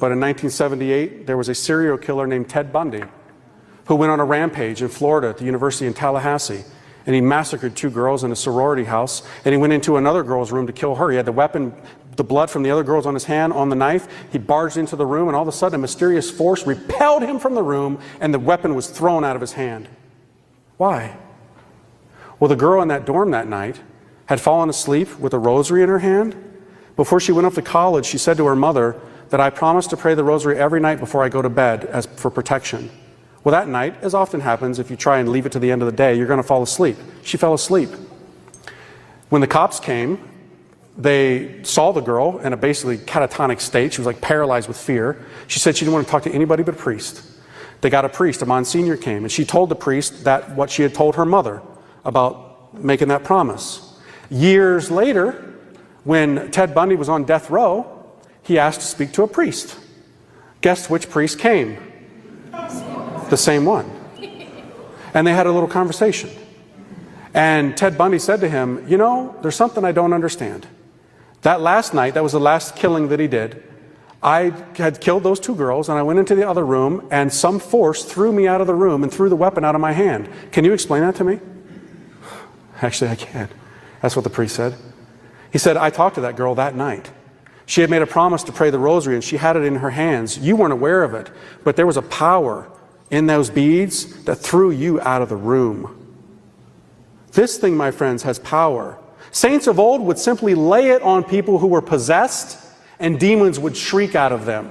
but in 1978, there was a serial killer named Ted Bundy who went on a rampage in Florida at the University in Tallahassee. And he massacred 2 girls in a sorority house, and he went into another girl's room to kill her. He had the weapon, the blood from the other girls on his hand, on the knife. He barged into the room, and all of a sudden a mysterious force repelled him from the room, and the weapon was thrown out of his hand. Why? Well, the girl in that dorm that night had fallen asleep with a rosary in her hand. Before she went off to college, she said to her mother that I promised to pray the rosary every night before I go to bed as for protection. Well, that night, as often happens, if you try and leave it to the end of the day, you're going to fall asleep. She fell asleep. When the cops came, they saw the girl in a basically catatonic state. She was like paralyzed with fear. She said she didn't want to talk to anybody but a priest. They got a priest, a Monsignor came, and she told the priest that what she had told her mother about making that promise. Years later, when Ted Bundy was on death row, he asked to speak to a priest. Guess which priest came? The same one. And they had a little conversation. And Ted Bundy said to him, you know, there's something I don't understand. That last night, that was the last killing that he did, I had killed those 2 girls, and I went into the other room, and some force threw me out of the room and threw the weapon out of my hand. Can you explain that to me? Actually, I can. That's what the priest said. He said, I talked to that girl that night. She had made a promise to pray the rosary, and she had it in her hands. You weren't aware of it, but there was a power in those beads that threw you out of the room. This thing, my friends, has power. Saints of old would simply lay it on people who were possessed, and demons would shriek out of them.